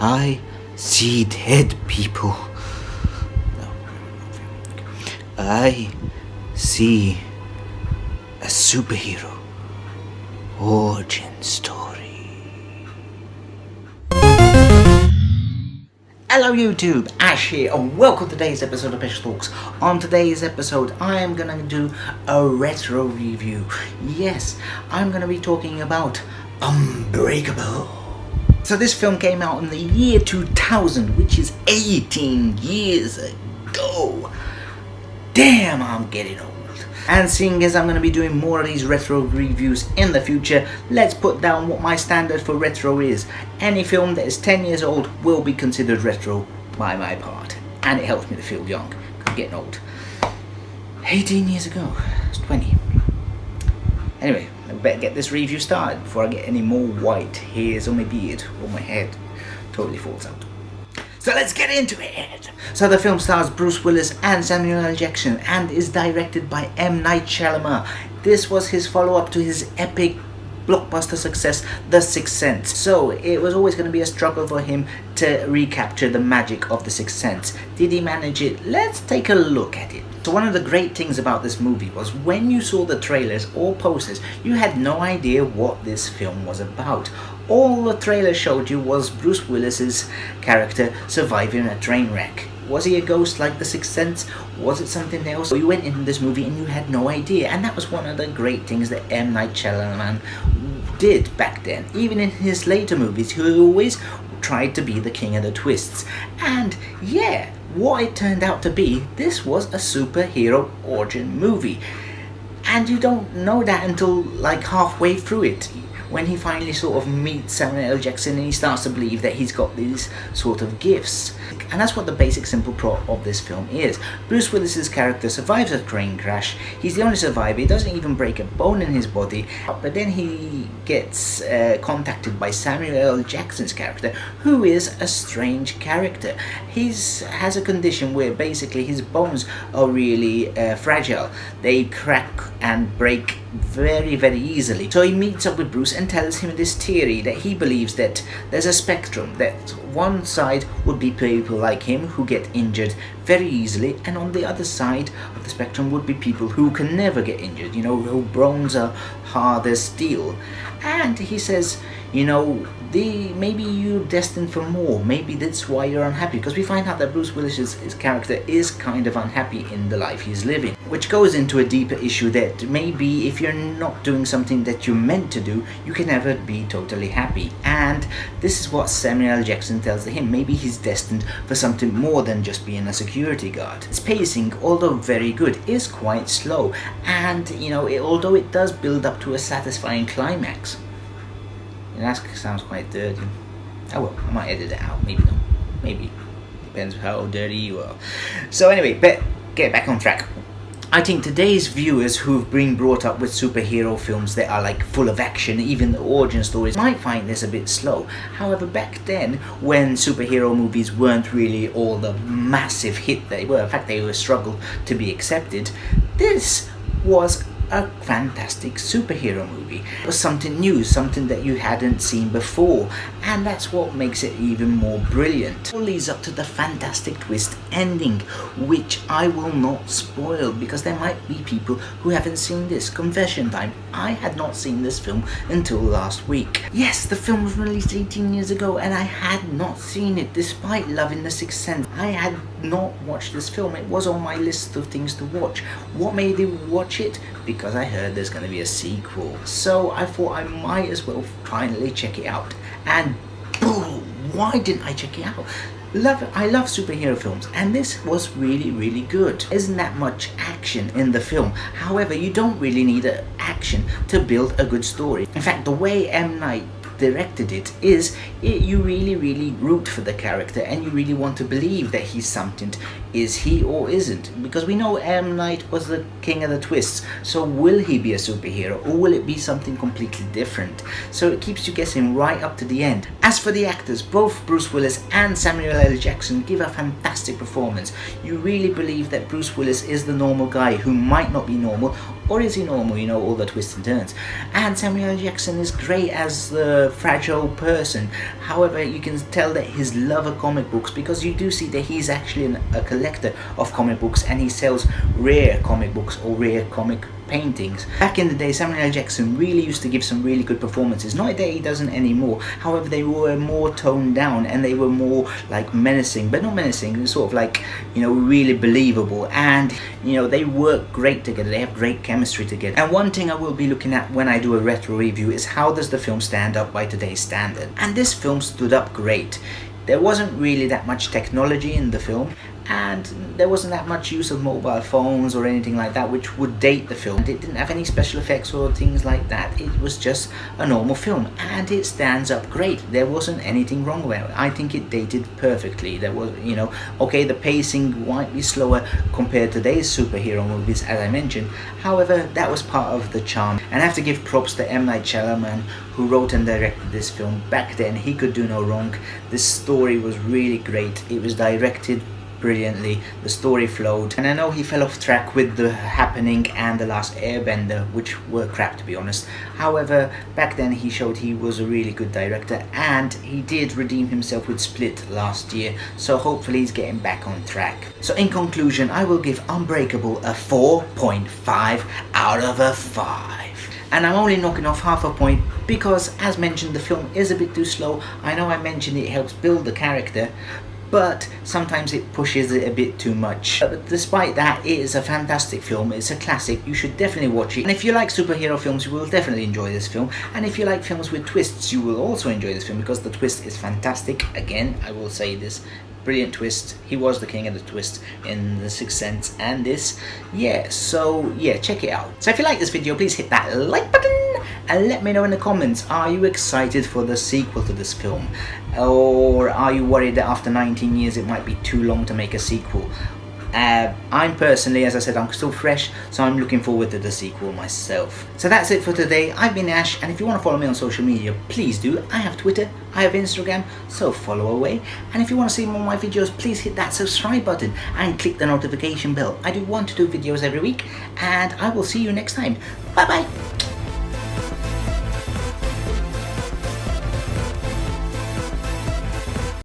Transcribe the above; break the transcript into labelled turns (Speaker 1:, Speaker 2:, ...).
Speaker 1: I see dead people. I see a superhero origin story. Hello YouTube, Ash here and welcome to today's episode of Ash Talks. On today's episode I am gonna do a retro review. Yes, I'm gonna be talking about Unbreakable. So this film came out in the year 2000, which is 18 years ago. Damn, I'm getting old. And seeing as I'm going to be doing more of these retro reviews in the future, let's put down what my standard for retro is. Any film that is 10 years old will be considered retro by my part. And it helps me to feel young. I'm getting old. 18 years ago. It's 20. Anyway, I better get this review started before I get any more white hairs on my beard or my head totally falls out. So let's get into it! So the film stars Bruce Willis and Samuel L. Jackson and is directed by M. Night Shyamalan. This was his follow-up to his epic blockbuster success, The Sixth Sense. So it was always going to be a struggle for him to recapture the magic of The Sixth Sense. Did he manage it? Let's take a look at it. So one of the great things about this movie was when you saw the trailers or posters, you had no idea what this film was about. All the trailer showed you was Bruce Willis's character surviving a train wreck. Was he a ghost like The Sixth Sense? Was it something else? You went into this movie and you had no idea, and that was one of the great things that M. Night Shyamalan did back then. Even in his later movies, he always tried to be the king of the twists. And yeah, what it turned out to be, this was a superhero origin movie. And you don't know that until like halfway through it, when he finally sort of meets Samuel L. Jackson and he starts to believe that he's got these sort of gifts. And that's what the basic simple plot of this film is. Bruce Willis's character survives a train crash. He's the only survivor. He doesn't even break a bone in his body. But then he gets contacted by Samuel L. Jackson's character, who is a strange character. He has a condition where basically his bones are really fragile. They crack and break very, very easily. So he meets up with Bruce and tells him this theory that he believes that there's a spectrum, that one side would be people like him who get injured very easily, and on the other side of the spectrum would be people who can never get injured, you know, whose bones are hard as steel. And he says, you know, maybe you're destined for more. Maybe that's why you're unhappy. Because we find out that Bruce Willis's character is kind of unhappy in the life he's living. Which goes into a deeper issue that maybe if you're not doing something that you're meant to do, you can never be totally happy. And this is what Samuel L. Jackson tells him. Maybe he's destined for something more than just being a security guard. Its pacing, although very good, is quite slow. And, you know, although it does build up to a satisfying climax. And that sounds quite dirty. Oh well, I might edit it out, maybe not. Maybe. Depends how dirty you are. So anyway, but get back on track. I think today's viewers who've been brought up with superhero films that are like full of action, even the origin stories, might find this a bit slow. However, back then, when superhero movies weren't really all the massive hit they were, in fact they were a struggle to be accepted, this was a fantastic superhero movie. It was something new, something that you hadn't seen before, and that's what makes it even more brilliant. It all leads up to the fantastic twist ending, which I will not spoil because there might be people who haven't seen this. Confession time, I had not seen this film until last week. Yes, the film was released 18 years ago and I had not seen it despite loving The Sixth Sense. I had not watched this film. It was on my list of things to watch. What made me watch it? Because I heard there's going to be a sequel. So I thought I might as well finally check it out. And boom, why didn't I check it out? I love superhero films, and this was really, really good. Isn't that much action in the film? However, you don't really need action to build a good story. In fact, the way M. Night directed it is you really root for the character and you really want to believe that he's something. Is he or isn't? Because we know M. Night was the king of the twists, so will he be a superhero or will it be something completely different? So it keeps you guessing right up to the end. As for the actors, both Bruce Willis and Samuel L. Jackson give a fantastic performance. You really believe that Bruce Willis is the normal guy who might not be normal, or is he normal, you know, all the twists and turns? And Samuel L. Jackson is great as the fragile person. However, you can tell that his love of comic books, because you do see that he's actually a collector of comic books, and he sells rare comic books or rare comic paintings. Back in the day, Samuel L. Jackson really used to give some really good performances. Not that he doesn't anymore. However, they were more toned down and they were more like menacing, but not menacing, sort of like, you know, really believable. And, you know, they work great together. They have great chemistry together. And one thing I will be looking at when I do a retro review is how does the film stand up by today's standard. And this film stood up great. There wasn't really that much technology in the film, and there wasn't that much use of mobile phones or anything like that which would date the film. It didn't have any special effects or things like that. It was just a normal film, and it stands up great. There wasn't anything wrong with it. I think it dated perfectly. There was, you know, okay, the pacing might be slower compared to today's superhero movies, as I mentioned. However, that was part of the charm. And I have to give props to M. Night Shyamalan, who wrote and directed this film. Back then, he could do no wrong. This story was really great. It was directed brilliantly, the story flowed, and I know he fell off track with The Happening and The Last Airbender, which were crap to be honest. However, back then he showed he was a really good director, and he did redeem himself with Split last year, so hopefully he's getting back on track. So in conclusion, I will give Unbreakable a 4.5 out of a 5. And I'm only knocking off half a point because, as mentioned, the film is a bit too slow. I know I mentioned it helps build the character, but sometimes it pushes it a bit too much. But despite that, it is a fantastic film. It's a classic. You should definitely watch it. And if you like superhero films, you will definitely enjoy this film. And if you like films with twists, you will also enjoy this film because the twist is fantastic. Again, I will say this. Brilliant twist. He was the king of the twist in The Sixth Sense and this. Yeah, so yeah, check it out. So if you like this video, please hit that like button and let me know in the comments, are you excited for the sequel to this film? Or are you worried that after 19 years it might be too long to make a sequel? I'm personally, as I said, I'm still fresh, so I'm looking forward to the sequel myself. So that's it for today. I've been Ash, and if you want to follow me on social media, please do. I have Twitter, I have Instagram, so follow away. And if you want to see more of my videos, please hit that subscribe button and click the notification bell. I do 1 to 2 videos every week, and I will see you next time. Bye bye!